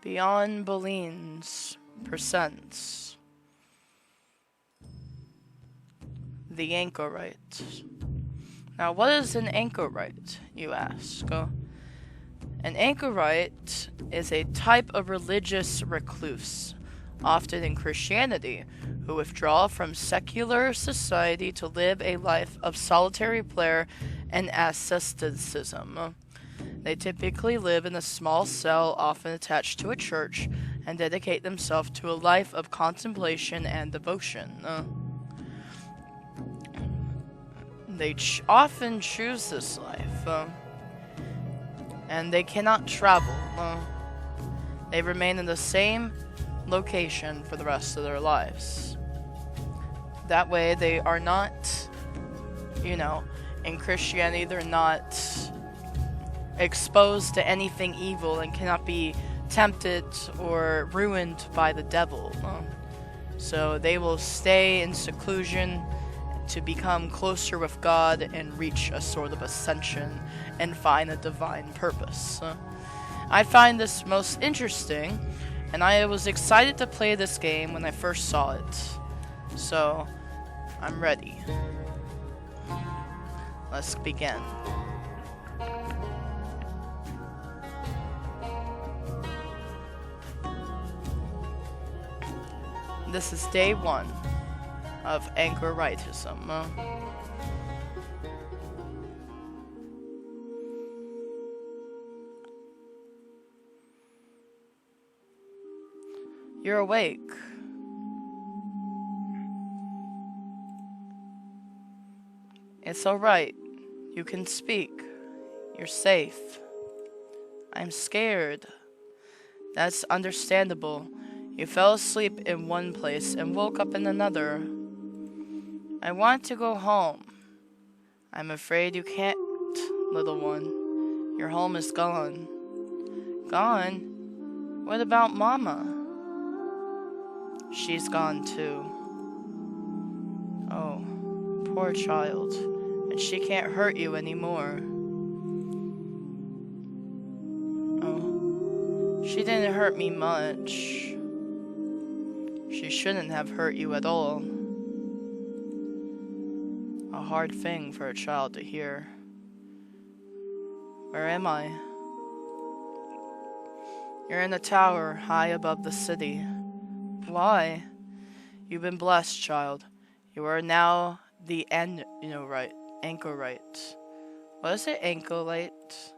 Beyond Boleyn's presents the Anchorite. Now, what is an Anchorite, you ask? An anchorite is a type of religious recluse, often in Christianity, who withdraw from secular society to live a life of solitary prayer and asceticism. They typically live in a small cell, often attached to a church, and dedicate themselves to a life of contemplation and devotion. They often choose this life. And they cannot travel. They remain in the same location for the rest of their lives. That way they are not, in Christianity they're not exposed to anything evil and cannot be tempted or ruined by the devil. So they will stay in seclusion to become closer with God and reach a sort of ascension and find a divine purpose. I find this most interesting, and I was excited to play this game when I first saw it. So, I'm ready. Let's begin. This is day 1 of Anchoritism. You're awake. It's alright. You can speak. You're safe. I'm scared. That's understandable. You fell asleep in one place and woke up in another. I want to go home. I'm afraid you can't, little one. Your home is gone. Gone? What about Mama? She's gone too. Oh, poor child. And she can't hurt you anymore. Oh, she didn't hurt me much. She shouldn't have hurt you at all. A hard thing for a child to hear. Where am I? You're in a tower high above the city. Why? You've been blessed, child. You are now the Anchorite. What is it, Anchorite?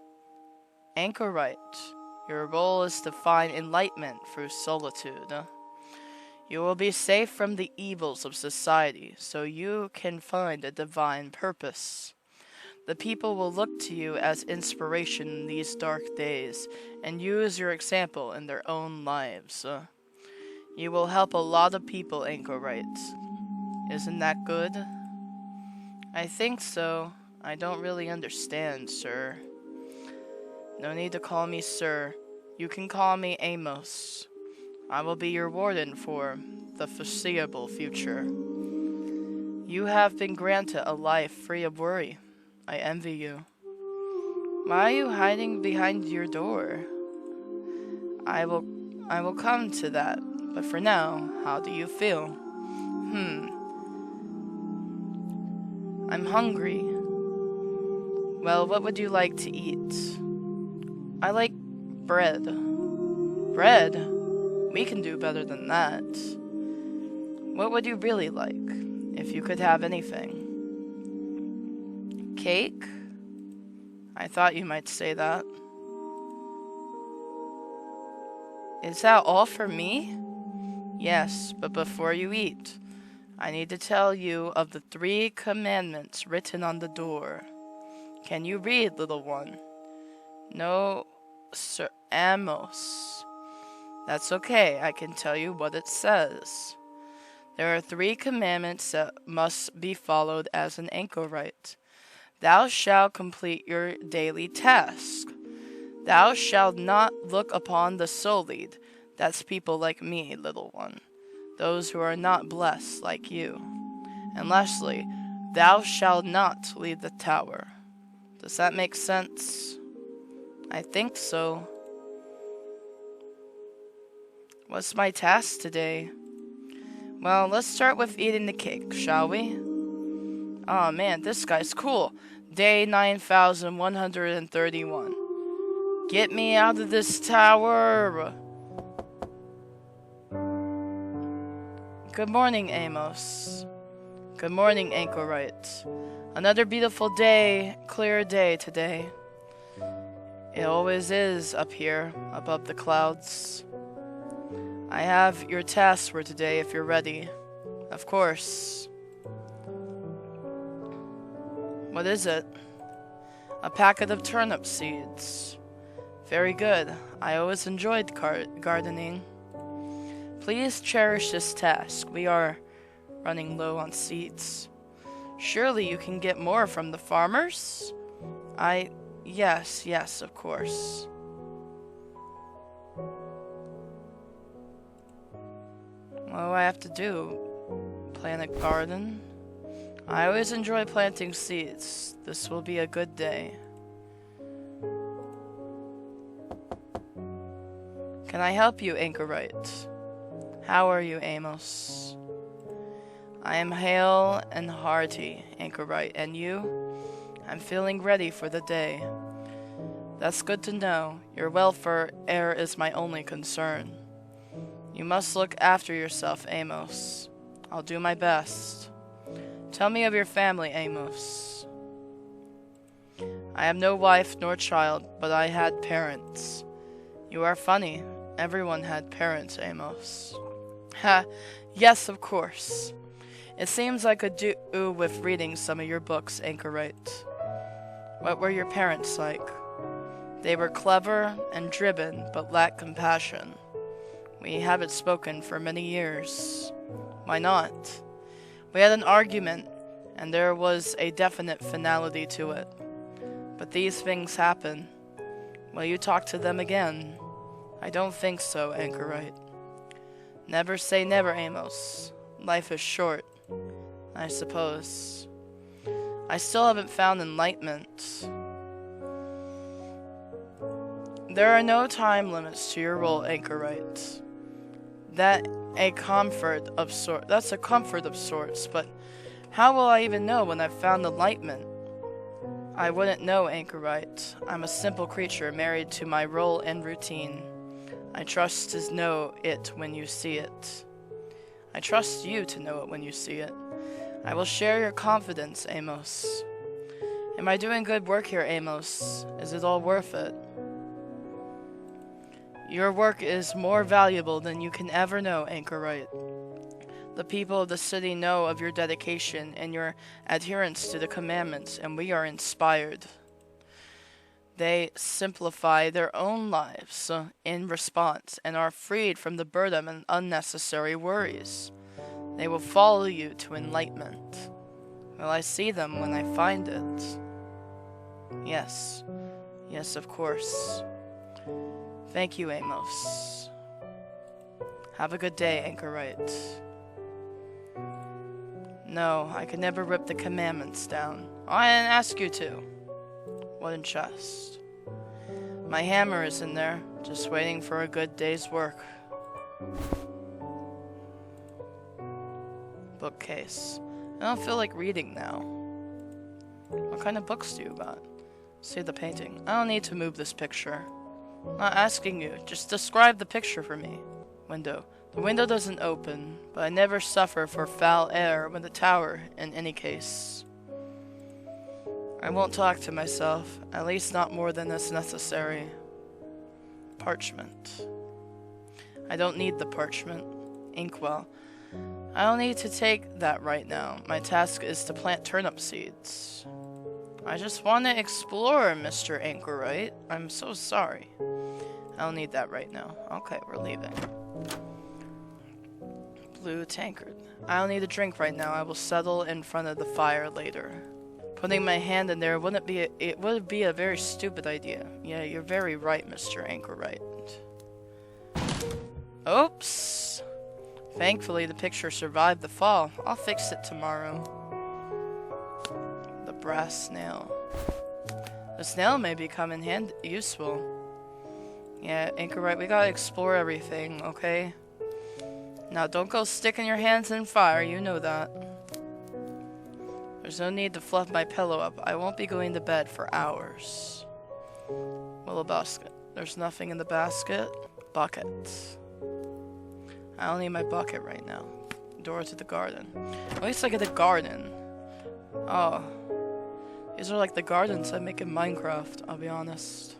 Anchorite. Your role is to find enlightenment through solitude. You will be safe from the evils of society, so you can find a divine purpose. The people will look to you as inspiration in these dark days, and use your example in their own lives. You will help a lot of people, Anchorite. Isn't that good? I think so. I don't really understand, sir. No need to call me sir. You can call me Amos. I will be your warden for the foreseeable future. You have been granted a life free of worry. I envy you. Why are you hiding behind your door? I will come to that, but for now, how do you feel? I'm hungry. Well, what would you like to eat? I like bread. Bread? We can do better than that. What would you really like, if you could have anything? Cake? I thought you might say that. Is that all for me? Yes, but before you eat, I need to tell you of the 3 commandments written on the door. Can you read, little one? No, Sir Amos. That's okay, I can tell you what it says. There are 3 commandments that must be followed as an anchorite. Thou shalt complete your daily task. Thou shalt not look upon the sullied. That's people like me, little one. Those who are not blessed like you. And lastly, thou shalt not leave the tower. Does that make sense? I think so. What's my task today? Well, let's start with eating the cake, shall we? Oh man, this guy's cool. Day 9131. Get me out of this tower! Good morning, Amos. Good morning, Anchorite. Another beautiful day, clear day today. It always is up here, above the clouds. I have your task for today if you're ready. Of course. What is it? A packet of turnip seeds. Very good. I always enjoyed gardening. Please cherish this task. We are running low on seeds. Surely you can get more from the farmers? Yes, of course. What do I have to do? Plant a garden? I always enjoy planting seeds. This will be a good day. Can I help you, Anchorite? How are you, Amos? I am hale and hearty, Anchorite, and you? I'm feeling ready for the day. That's good to know. Your welfare is my only concern. You must look after yourself, Amos. I'll do my best. Tell me of your family, Amos. I have no wife nor child, but I had parents. You are funny. Everyone had parents, Amos. Ha, yes, of course. It seems I could do with reading some of your books, Anchorite. What were your parents like? They were clever and driven, but lacked compassion. We haven't spoken for many years. Why not? We had an argument, and there was a definite finality to it. But these things happen. Will you talk to them again? I don't think so, Anchorite. Never say never, Amos. Life is short, I suppose. I still haven't found enlightenment. There are no time limits to your role, Anchorite. That's a comfort of sorts, but how will I even know when I've found enlightenment? I wouldn't know, Anchorite. I'm a simple creature married to my role and routine. I trust to know it when you see it. I trust you to know it when you see it. I will share your confidence, Amos. Am I doing good work here, Amos? Is it all worth it? Your work is more valuable than you can ever know, Anchorite. The people of the city know of your dedication and your adherence to the commandments, and we are inspired. They simplify their own lives in response and are freed from the burden and unnecessary worries. They will follow you to enlightenment. Will I see them when I find it? Yes, of course. Thank you, Amos. Have a good day, Anchorite. No, I could never rip the commandments down. I didn't ask you to. Wooden chest. My hammer is in there, just waiting for a good day's work. Bookcase. I don't feel like reading now. What kind of books do you got? See the painting. I don't need to move this picture. I'm not asking you. Just describe the picture for me. Window. The window doesn't open, but I never suffer for foul air with the tower in any case. I won't talk to myself, at least not more than is necessary. Parchment. I don't need the parchment. Inkwell. I don't need to take that right now. My task is to plant turnip seeds. I just want to explore, Mr. Anchorite. I'm so sorry. I don't need that right now. Okay, we're leaving. Blue tankard. I don't need a drink right now. I will settle in front of the fire later. Putting my hand in there it would be a very stupid idea. Yeah, you're very right, Mr. Anchorite. Oops. Thankfully, the picture survived the fall. I'll fix it tomorrow. The brass snail. The snail may become useful. Yeah, Anchorite, we gotta explore everything, okay? Now, don't go sticking your hands in fire, you know that. There's no need to fluff my pillow up. I won't be going to bed for hours. Willow basket. There's nothing in the basket. Bucket. I don't need my bucket right now. Door to the garden. At least I get a garden. Oh. These are like the gardens I make in Minecraft, I'll be honest.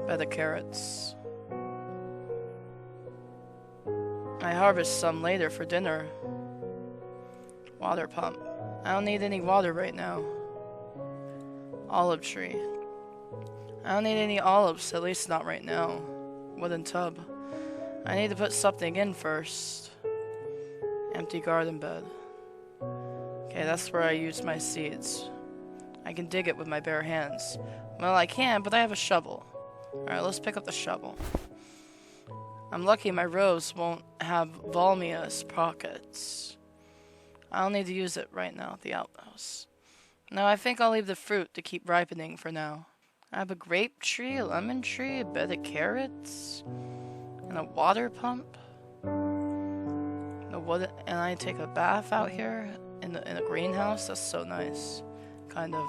By the carrots. I harvest some later for dinner. Water pump. I don't need any water right now. Olive tree. I don't need any olives, at least not right now. Wooden tub. I need to put something in first. Empty garden bed. Okay, that's where I use my seeds. I can dig it with my bare hands. Well, I can, but I have a shovel. Alright, let's pick up the shovel. I'm lucky my rose won't have Volmia's pockets. I don't need to use it right now at the outhouse. No, I think I'll leave the fruit to keep ripening for now. I have a grape tree, a lemon tree, a bed of carrots, and a water pump. And I take a bath out here in a greenhouse. That's so nice. Kind of.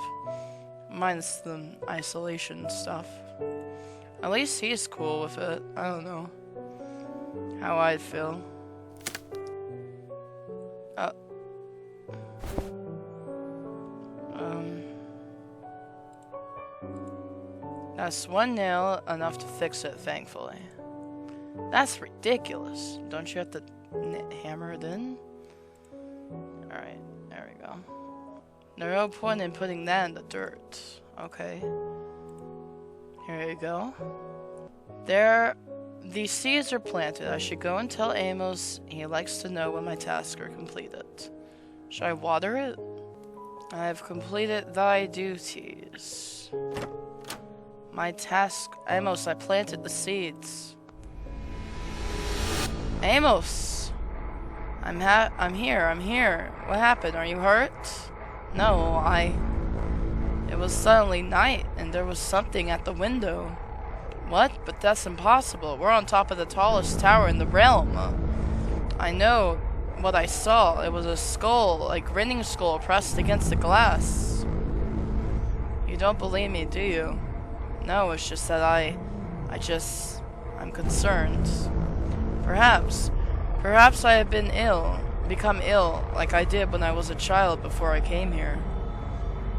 Minus the isolation stuff. At least he's cool with it. I don't know how I'd feel. That's one nail, enough to fix it, thankfully. That's ridiculous. Don't you have to hammer it in? Alright, there we go. There's no point in putting that in the dirt. Okay. Here you go. The seeds are planted. I should go and tell Amos. He likes to know when my tasks are completed. Should I water it? I have completed thy duties. My task. Amos, I planted the seeds. Amos! I'm here. What happened? Are you hurt? No, It was suddenly night, and there was something at the window. What? But that's impossible. We're on top of the tallest tower in the realm. I know what I saw. It was a skull, a grinning skull pressed against the glass. You don't believe me, do you? No, it's just that I'm concerned. Perhaps I have become ill, like I did when I was a child before I came here.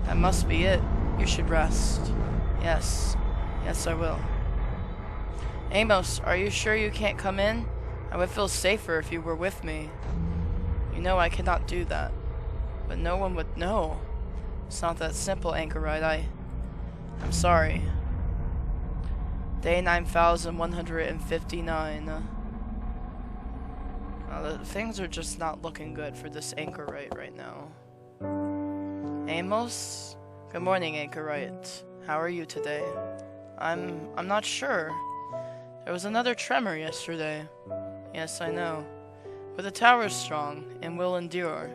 That must be it. You should rest. Yes, I will. Amos, are you sure you can't come in? I would feel safer if you were with me. You know I cannot do that. But no one would know. It's not that simple, Anchorite. I'm sorry. Day 9159. Things are just not looking good for this Anchorite right now. Amos? Good morning, Anchorite. How are you today? I'm not sure. There was another tremor yesterday. Yes, I know. But the tower's strong and will endure.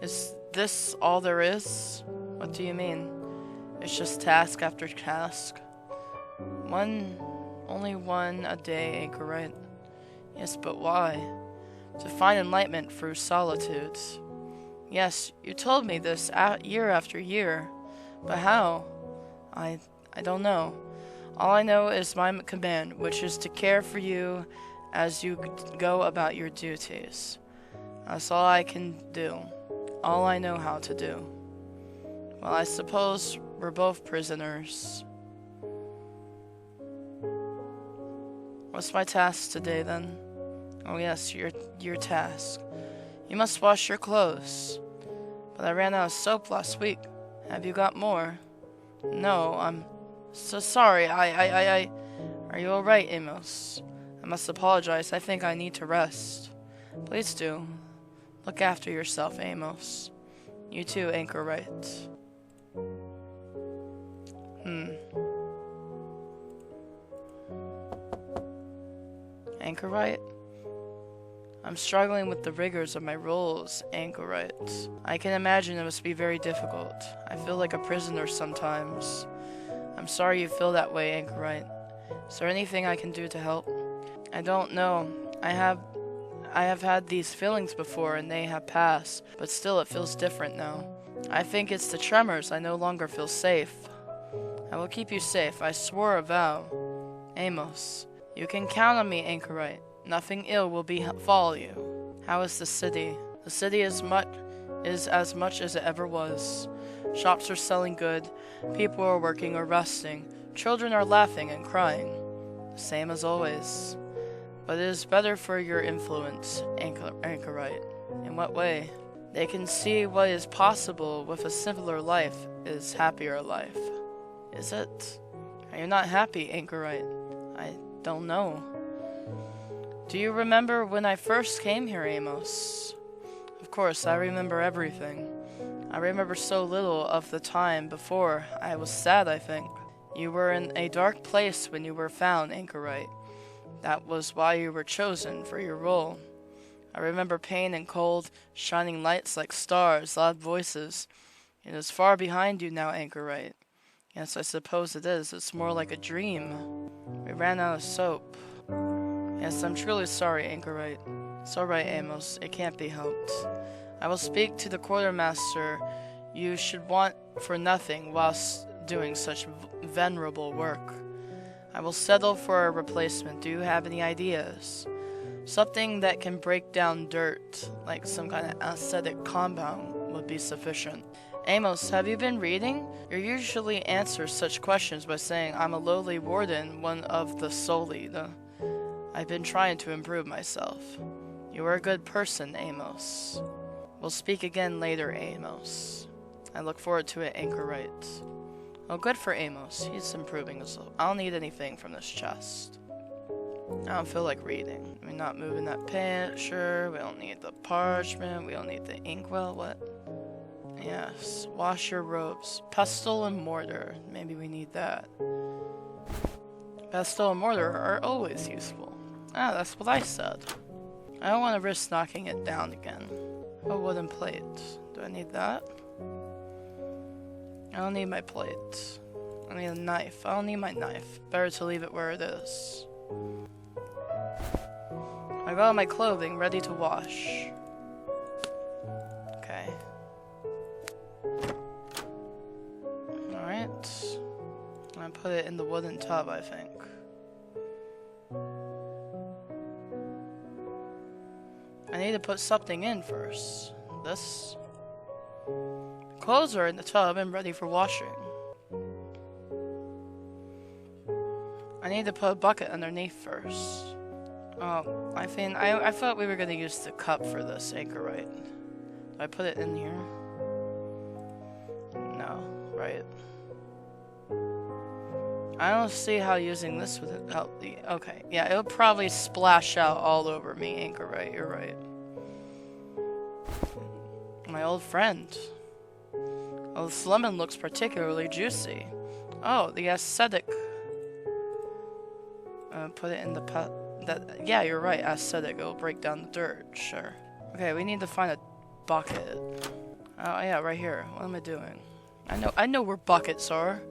Is this all there is? What do you mean? It's just task after task. Only one a day, Anchorite. Yes, but why? To find enlightenment through solitude. Yes, you told me this year after year. But how? I don't know. All I know is my command, which is to care for you as you go about your duties. That's all I can do. All I know how to do. Well, I suppose we're both prisoners. What's my task today, then? Oh yes, your task. You must wash your clothes. But I ran out of soap last week. Have you got more? No, I'm so sorry. Are you alright, Amos? I must apologize. I think I need to rest. Please do. Look after yourself, Amos. You too, Anchorite. Anchorite? I'm struggling with the rigors of my roles, Anchorite. I can imagine it must be very difficult. I feel like a prisoner sometimes. I'm sorry you feel that way, Anchorite. Is there anything I can do to help? I don't know. I have had these feelings before and they have passed, but still it feels different now. I think it's the tremors. I no longer feel safe. I will keep you safe. I swore a vow. Amos, you can count on me, Anchorite. Nothing ill will befall you. How is the city? The city is as much as it ever was. Shops are selling good. People are working or resting. Children are laughing and crying. The same as always. But it is better for your influence, Anchorite. In what way? They can see what is possible with a simpler life is happier life. Is it? Are you not happy, Anchorite? I don't know. Do you remember when I first came here, Amos? Of course, I remember everything. I remember so little of the time before. I was sad, I think. You were in a dark place when you were found, Anchorite. That was why you were chosen for your role. I remember pain and cold, shining lights like stars, loud voices. It is far behind you now, Anchorite. Yes, I suppose it is. It's more like a dream. We ran out of soap. Yes, I'm truly sorry, Anchorite. It's alright, Amos. It can't be helped. I will speak to the quartermaster. You should want for nothing whilst doing such venerable work. I will settle for a replacement. Do you have any ideas? Something that can break down dirt, like some kind of acidic compound, would be sufficient. Amos, have you been reading? You usually answer such questions by saying, I'm a lowly warden, one of the Soli. I've been trying to improve myself. You are a good person, Amos. We'll speak again later, Amos. I look forward to it, Anchorite. Oh, good for Amos. He's improving as well. I don't need anything from this chest. I don't feel like reading. We're not moving that picture. We don't need the parchment. We don't need the inkwell. What? Yes. Wash your robes. Pestle and mortar. Maybe we need that. Pestle and mortar are always useful. Ah, that's what I said. I don't want to risk knocking it down again. A wooden plate. Do I need that? I don't need my plate. I need a knife. I don't need my knife. Better to leave it where it is. I got my clothing ready to wash. Okay. Alright. I'm gonna put it in the wooden tub, I think. I need to put something in first. This. Clothes are in the tub and ready for washing. I need to put a bucket underneath first. Oh, I thought we were gonna use the cup for this, Anchorite. Do I put it in here? No, right. I don't see how using this would help the... Okay, yeah, it'll probably splash out all over me, Anchorite, you're right. My old friend. Oh, this lemon looks particularly juicy. Oh, the acidic. Put it in the pot. Yeah, you're right. Acidic. It'll break down the dirt. Sure. Okay, we need to find a bucket. Oh yeah, right here. What am I doing? I know where buckets are.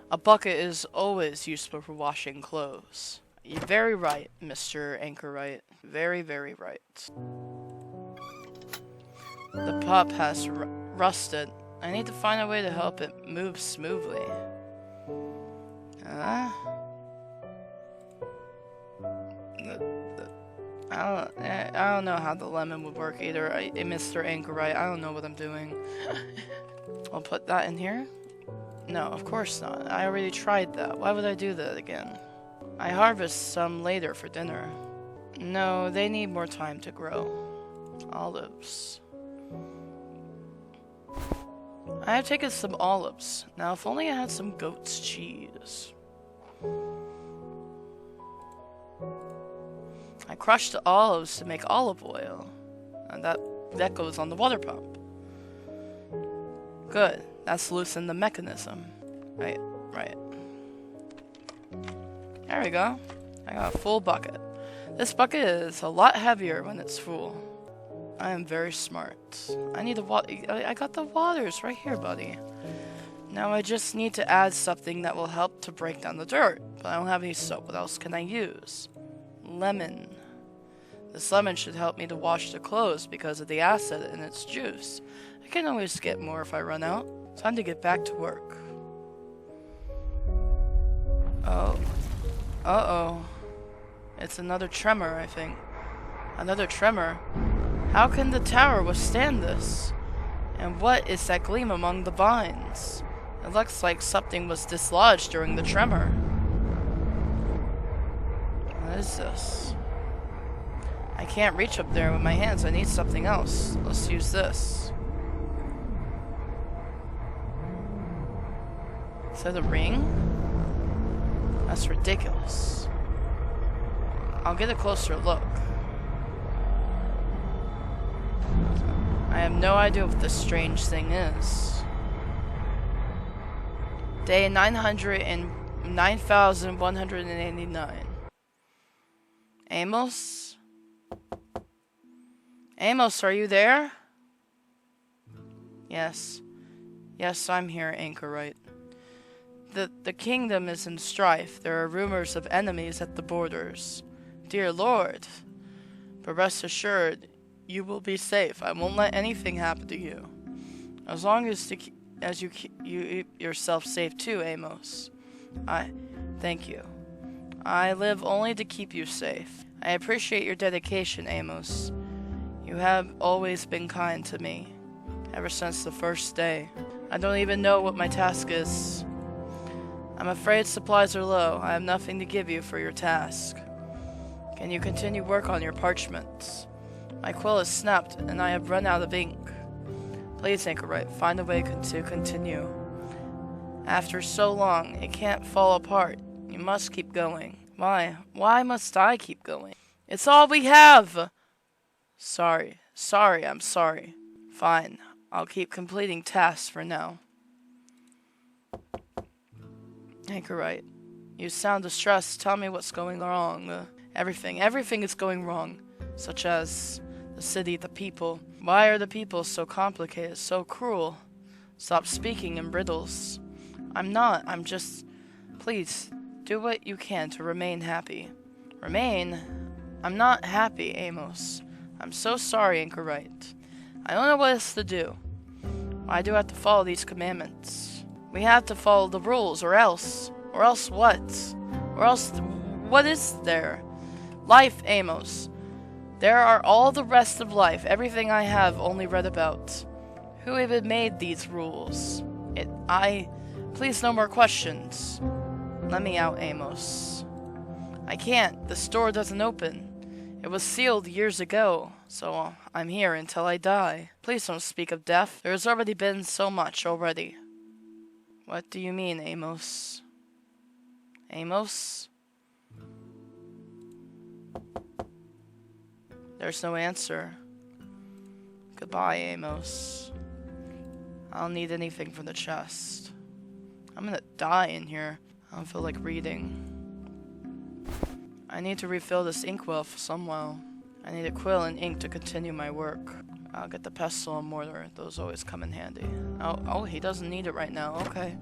A bucket is always useful for washing clothes. You're very right, Mr. Anchorite. Very, very right. The pup has rusted. I need to find a way to help it move smoothly. I don't know how the lemon would work either. Mr. Anchorite, I don't know what I'm doing. I'll put that in here. No, of course not. I already tried that. Why would I do that again? I harvest some later for dinner. No, they need more time to grow. Olives. I have taken some olives. Now, if only I had some goat's cheese. I crushed the olives to make olive oil. And that goes on the water pump. Good. That's loosened the mechanism. Right. There we go. I got a full bucket. This bucket is a lot heavier when it's full. I am very smart. I need the water. I got the waters right here, buddy. Now I just need to add something that will help to break down the dirt. But I don't have any soap. What else can I use? Lemon. This lemon should help me to wash the clothes because of the acid in its juice. I can always get more if I run out. Time to get back to work. Oh. Uh-oh. It's another tremor, I think. Another tremor? How can the tower withstand this? And what is that gleam among the vines? It looks like something was dislodged during the tremor. What is this? I can't reach up there with my hands. I need something else. Let's use this. Is that a ring? That's ridiculous. I'll get a closer look. I have no idea what this strange thing is. Day 9,189. Amos? Amos, are you there? Yes. Yes, I'm here, Anchorite. The kingdom is in strife. There are rumors of enemies at the borders. Dear Lord. But rest assured, you will be safe. I won't let anything happen to you. As long as you keep yourself safe too, Amos. Thank you. I live only to keep you safe. I appreciate your dedication, Amos. You have always been kind to me, ever since the first day. I don't even know what my task is. I'm afraid supplies are low. I have nothing to give you for your task. Can you continue work on your parchments? My quill is snapped, and I have run out of ink. Please, Anchorite, find a way to continue. After so long, it can't fall apart. You must keep going. Why? Why must I keep going? It's all we have! Sorry, I'm sorry. Fine, I'll keep completing tasks for now. Anchorite, you sound distressed. Tell me what's going wrong. Everything is going wrong. Such as the city, the people. Why are the people so complicated, so cruel? Stop speaking in riddles. I'm just... Please, do what you can to remain happy. Remain? I'm not happy, Amos. I'm so sorry, Anchorite. I don't know what else to do. Why do I have to follow these commandments? We have to follow the rules, or else what? What is there? Life, Amos. There are all the rest of life, everything I have only read about. Who even made these rules? Please, no more questions. Let me out, Amos. I can't. The store doesn't open. It was sealed years ago, so I'm here until I die. Please don't speak of death. There has already been so much already. What do you mean, Amos? Amos? There's no answer. Goodbye, Amos. I don't need anything from the chest. I'm gonna die in here. I don't feel like reading. I need to refill this inkwell somehow. I need a quill and ink to continue my work. I'll get the pestle and mortar. Those always come in handy. Oh, he doesn't need it right now. Okay.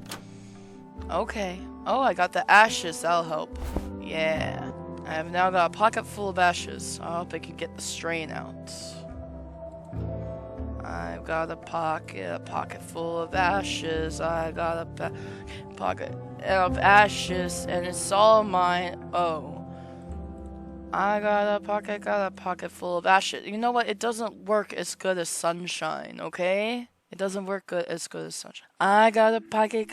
Okay. Oh, I got the ashes. That'll help. Yeah. I have now got a pocket full of ashes. I hope I can get the strain out. I've got a pocket full of ashes. I got a pocket of ashes, and it's all mine. Oh. I got a pocket full of ashes. You know what? It doesn't work as good as sunshine, okay? It doesn't work as good as sunshine. I got a pocket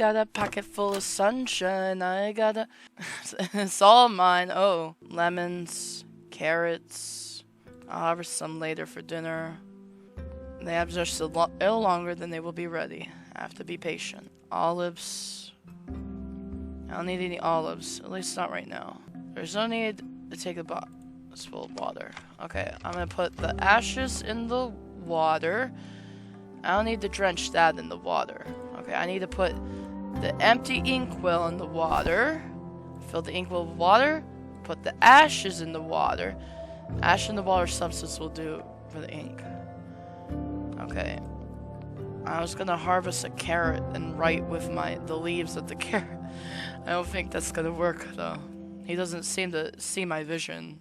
full of sunshine. It's all mine. Oh, lemons, carrots. I'll harvest some later for dinner. They have just a little longer than they will be ready. I have to be patient. Olives. I don't need any olives, at least not right now. There's no need to take a box full of water. Okay, I'm gonna put the ashes in the water. I don't need to drench that in the water. Okay, I need to put the empty inkwell in the water. Fill the inkwell with water. Put the ashes in the water. Ash in the water substance will do for the ink. Okay. I was gonna harvest a carrot and write with the leaves of the carrot. I don't think that's gonna work though. He doesn't seem to see my vision.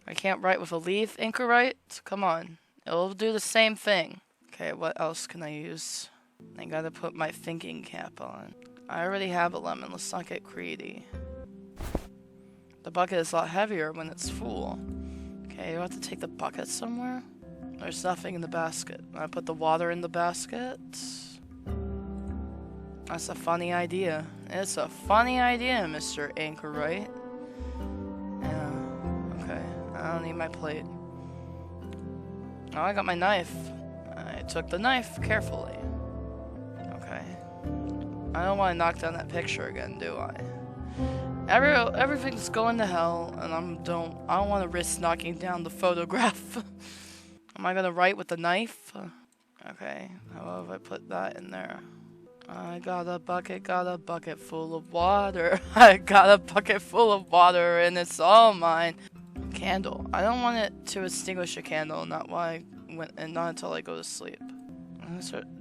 I can't write with a leaf, Anchorite? Come on. It'll do the same thing. Okay, what else can I use? I gotta put my thinking cap on. I already have a lemon. Let's not get greedy. The bucket is a lot heavier when it's full. Okay, you have to take the bucket somewhere? There's nothing in the basket. I put the water in the basket. That's a funny idea. It's a funny idea, Mr. Anchorite. Yeah, okay. I don't need my plate. Oh, I got my knife. I took the knife carefully. Okay. I don't want to knock down that picture again, do I? Everything's going to hell, and I don't want to risk knocking down the photograph. Am I gonna write with the knife? Okay, how have I put that in there? I got a bucket full of water. I got a bucket full of water, and it's all mine. Candle. I don't want it to extinguish a candle, not until I go to sleep.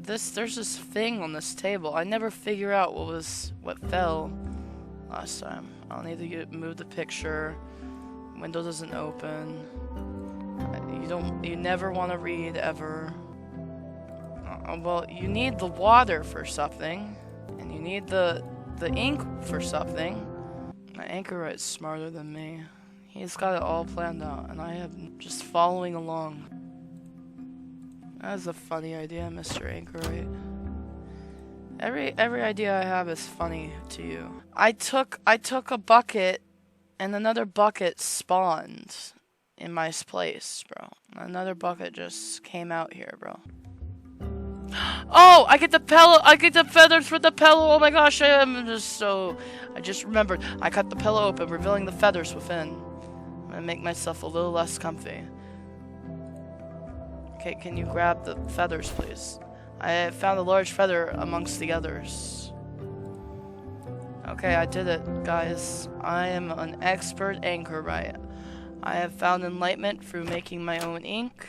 There's this thing on this table. I never figure out what fell last time. I'll need to move the picture. Window doesn't open. You never want to read ever. Well, you need the water for something, and you need the ink for something. My Anchorite's smarter than me. He's got it all planned out, and I am just following along. That's a funny idea, Mr. Anchorite. Every idea I have is funny to you. I took a bucket, and another bucket spawned in my place, bro. Another bucket just came out here, bro. Oh, I get the pillow. I get the feathers for the pillow. Oh my gosh, I just remembered. I cut the pillow open, revealing the feathers within. I'm gonna make myself a little less comfy. Okay, can you grab the feathers, please? I found a large feather amongst the others. Okay, I did it, guys. I am an expert anchorite. I have found enlightenment through making my own ink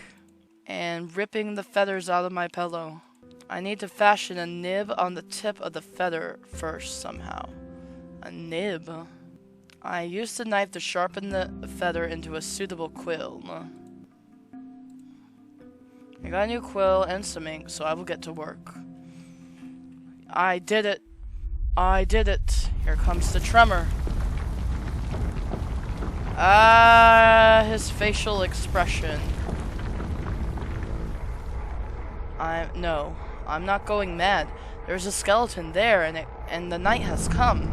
and ripping the feathers out of my pillow. I need to fashion a nib on the tip of the feather first somehow. A nib? I used the knife to sharpen the feather into a suitable quill. I got a new quill and some ink, so I will get to work. I did it. I did it. Here comes the tremor. His facial expression. No, I'm not going mad. There's a skeleton there, and the night has come.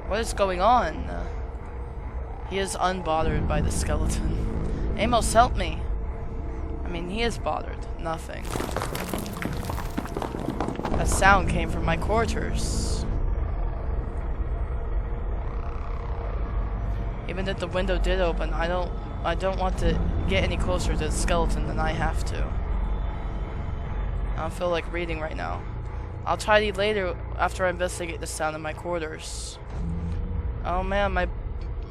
What is going on? He is unbothered by the skeleton. Amos, help me. I mean, he is bothered. Nothing. That sound came from my quarters. Even if the window did open, I don't want to get any closer to the skeleton than I have to. I don't feel like reading right now. I'll tidy later after I investigate the sound in my quarters. Oh man, my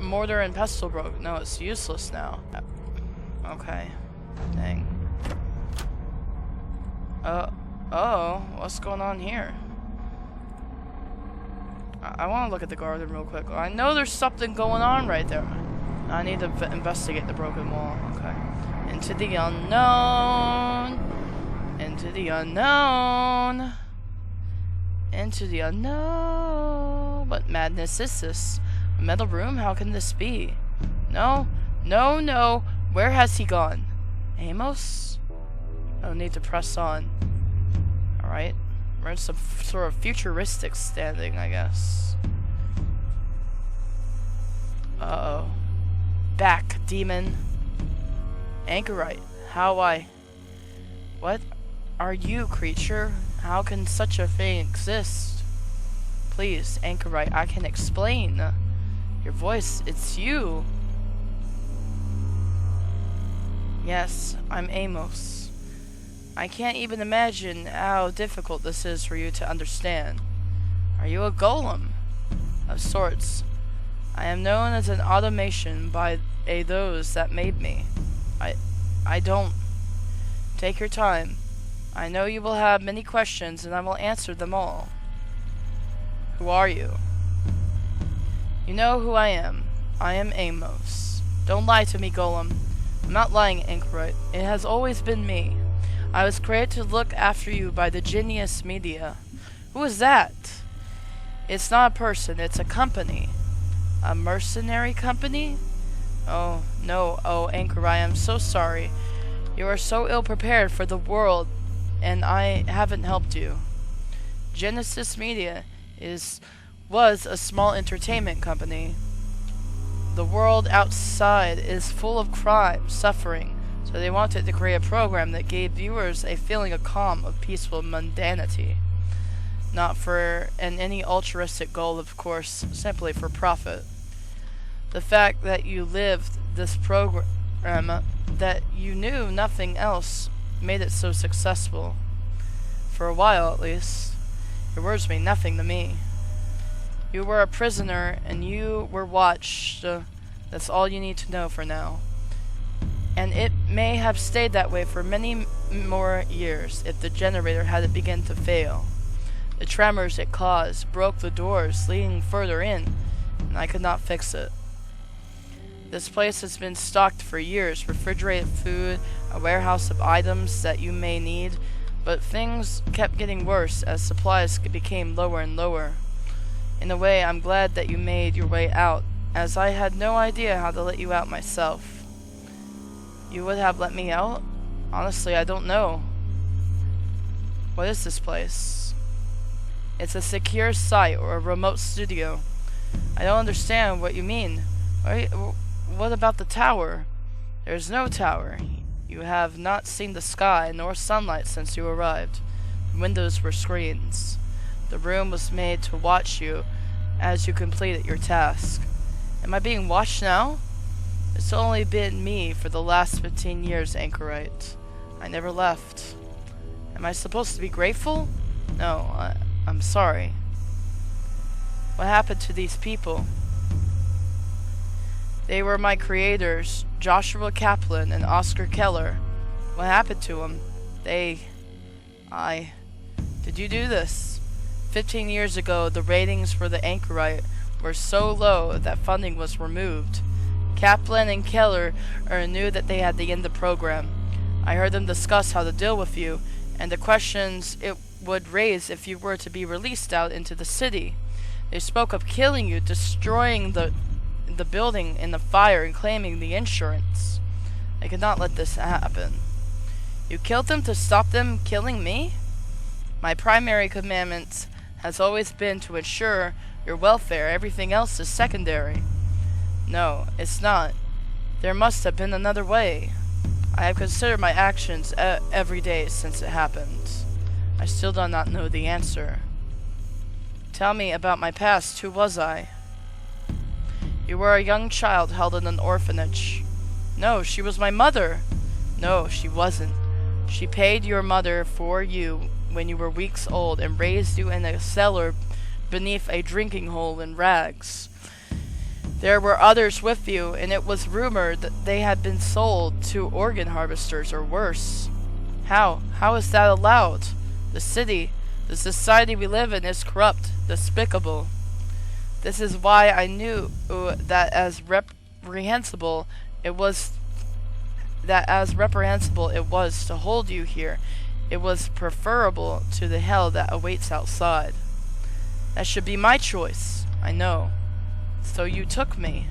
mortar and pestle broke. No, it's useless now. Okay. Dang. Oh, what's going on here? I want to look at the garden real quick. I know there's something going on right there. I need to investigate the broken wall. Okay. Into the unknown. Into the unknown. Into the unknown. What madness is this? A metal room? How can this be? No. No, no. Where has he gone? Amos? No need to press on. Alright. We're in some sort of futuristic standing, I guess. Uh-oh. Back, demon. Anchorite. What are you, creature? How can such a thing exist? Please, Anchorite, I can explain. Your voice, it's you. Yes, I'm Amos. I can't even imagine how difficult this is for you to understand. Are you a golem? Of sorts. I am known as an automation by those that made me. I don't... Take your time. I know you will have many questions, and I will answer them all. Who are you? You know who I am. I am Amos. Don't lie to me, Golem. I'm not lying, Anchorite. It has always been me. I was created to look after you by the genius media. Who is that? It's not a person, it's a company. A mercenary company? Oh, no. Oh, Anchorite, I am so sorry. You are so ill-prepared for the world, and I haven't helped you. Genesis Media was a small entertainment company. The world outside is full of crime, suffering, so they wanted to create a program that gave viewers a feeling of calm, of peaceful mundanity. Not for any altruistic goal, of course, simply for profit. The fact that you lived this program, that you knew nothing else, made it so successful. For a while, at least. Your words mean nothing to me. You were a prisoner, and you were watched. That's all you need to know for now. And it may have stayed that way for many more years if the generator hadn't begun to fail. The tremors it caused broke the doors leading further in, and I could not fix it. This place has been stocked for years, refrigerated food, a warehouse of items that you may need, but things kept getting worse as supplies became lower and lower. In a way, I'm glad that you made your way out, as I had no idea how to let you out myself. You would have let me out? Honestly, I don't know. What is this place? It's a secure site or a remote studio. I don't understand what you mean. What about the tower? There's no tower. You have not seen the sky nor sunlight since you arrived. The windows were screens. The room was made to watch you as you completed your task. Am I being watched now? It's only been me for the last 15 years, Anchorite. I never left. Am I supposed to be grateful? No, I'm sorry. What happened to these people? They were my creators, Joshua Kaplan and Oscar Keller. What happened to them? Did you do this? 15 years ago, the ratings for the Anchorite were so low that funding was removed. Kaplan and Keller knew that they had to end the program. I heard them discuss how to deal with you, and the questions it would raise if you were to be released out into the city. They spoke of killing you, destroying the building in the fire, and claiming the insurance. I could not let this happen. You killed them to stop them killing me? My primary commandment has always been to ensure your welfare. Everything else is secondary. No, it's not. There must have been another way. I have considered my actions every day since it happened. I still do not know the answer. Tell me about my past. Who was I? You were a young child held in an orphanage. No, she was my mother. No, she wasn't. She paid your mother for you when you were weeks old and raised you in a cellar beneath a drinking hole in rags. There were others with you, and it was rumored that they had been sold to organ harvesters or worse. How? How is that allowed? The city, the society we live in is corrupt, despicable. This is why I knew that as reprehensible it was to hold you here. It was preferable to the hell that awaits outside. That should be my choice, I know. So you took me.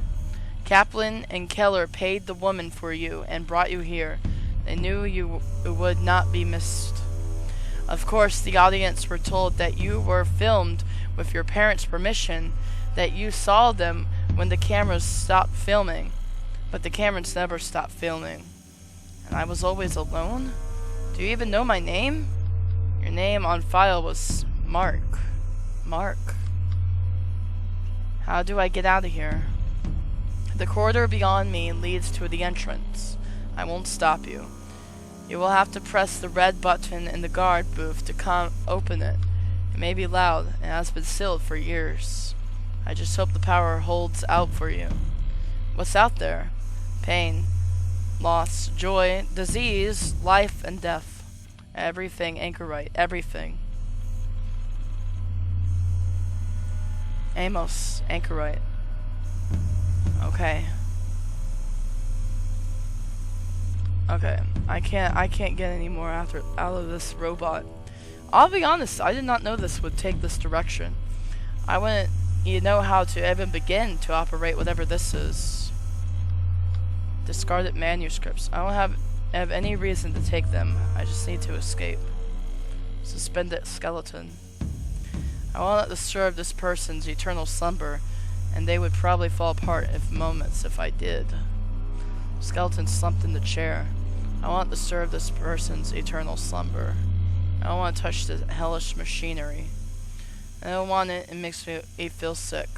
Kaplan and Keller paid the woman for you and brought you here. They knew you would not be missed. Of course, the audience were told that you were filmed with your parents' permission, that you saw them when the cameras stopped filming. But the cameras never stopped filming. And I was always alone? Do you even know my name? Your name on file was Mark. Mark. How do I get out of here? The corridor beyond me leads to the entrance. I won't stop you. You will have to press the red button in the guard booth to open it. It may be loud and has been sealed for years. I just hope the power holds out for you. What's out there? Pain. loss, joy, disease, life, and death. Everything, Anchorite, everything. Amos, Anchorite. Okay. Okay, I can't get any more out of this robot. I'll be honest, I did not know this would take this direction. I wouldn't know how to even begin to operate whatever this is. Discarded manuscripts. I don't have any reason to take them. I just need to escape. Suspended skeleton. I want to disturb this person's eternal slumber, and they would probably fall apart in moments if I did. Skeleton slumped in the chair. I want to disturb this person's eternal slumber. I don't want to touch this hellish machinery. I don't want it. It makes me feel sick.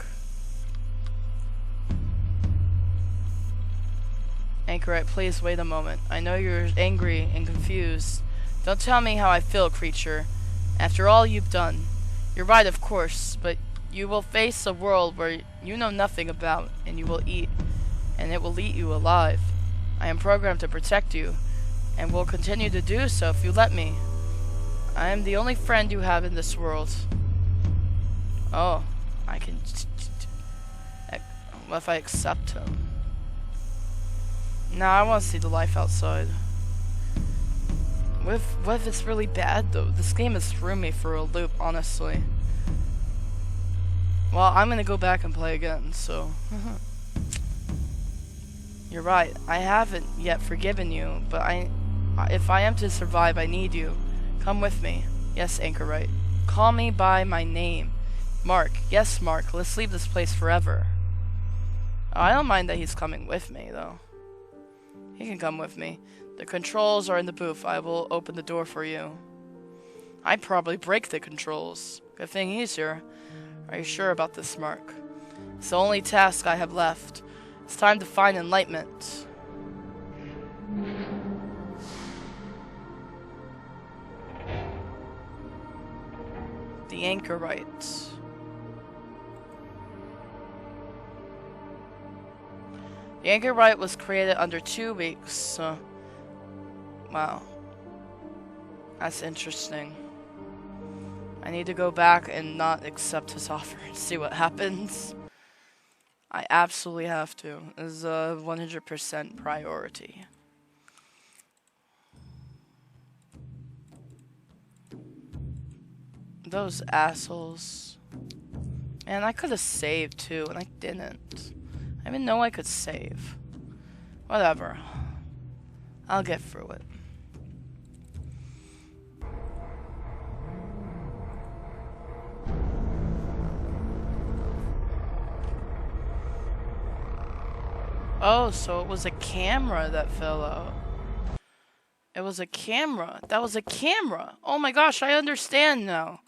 Anchorite, please wait a moment. I know you're angry and confused. Don't tell me how I feel, creature. After all you've done. You're right, of course, but you will face a world where you know nothing about, and you will eat, and it will eat you alive. I am programmed to protect you, and will continue to do so if you let me. I am the only friend you have in this world. Oh, I can... What if I accept him? Nah, I want to see the life outside. What if it's really bad, though? This game has thrown me for a loop, honestly. Well, I'm gonna go back and play again, so... You're right, I haven't yet forgiven you, but if I am to survive, I need you. Come with me. Yes, Anchorite. Call me by my name. Mark. Yes, Mark. Let's leave this place forever. Oh, I don't mind that he's coming with me, though. He can come with me. The controls are in the booth. I will open the door for you. I'd probably break the controls. Good thing he's here. Are you sure about this, Mark? It's the only task I have left. It's time to find enlightenment. The Anchorite. The Anchorite was created under 2 weeks. Wow. That's interesting. I need to go back and not accept his offer and see what happens. I absolutely have to. This is a 100% priority. Those assholes. And I could have saved too, and I didn't. I didn't know I could save. Whatever. I'll get through it. Oh, so it was a camera that fell out. It was a camera. That was a camera. Oh my gosh, I understand now.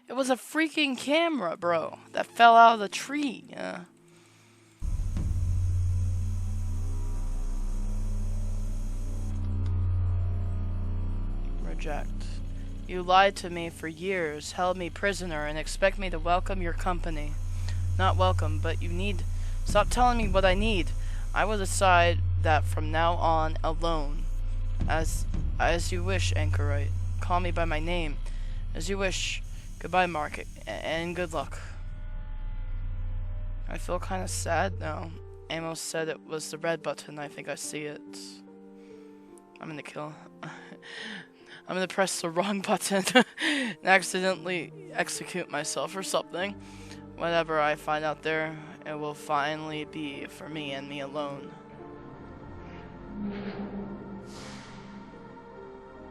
It was a freaking camera, bro, that fell out of the tree. Yeah. Reject. You lied to me for years, held me prisoner, and expect me to welcome your company. Not welcome, but you need... Stop telling me what I need. I will decide that from now on alone. As you wish, Anchorite. Call me by my name. As you wish. Goodbye, Mark, and good luck. I feel kind of sad now. Amos said it was the red button. I think I see it. I'm gonna kill. I'm gonna press the wrong button and accidentally execute myself or something. Whatever I find out there, it will finally be for me and me alone.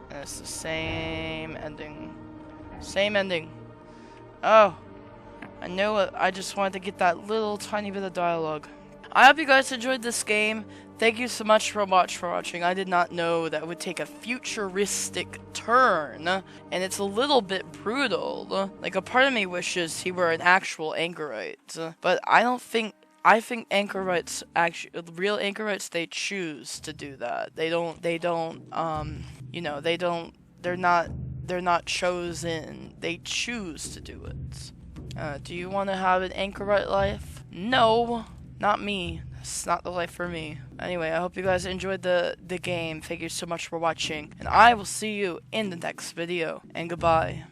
And it's the same ending. Same ending. Oh, I know it. I just wanted to get that little tiny bit of dialogue. I hope you guys enjoyed this game. Thank you so much for watching. I did not know that it would take a futuristic turn, and it's a little bit brutal. Like, a part of me wishes he were an actual Anchorite, but I think Anchorites, actually, real Anchorites, they choose to do that. They're not chosen. They choose to do it. Do you want to have an Anchorite life? No, not me. It's not the life for me. Anyway, I hope you guys enjoyed the game. Thank you so much for watching, and I will see you in the next video. And goodbye.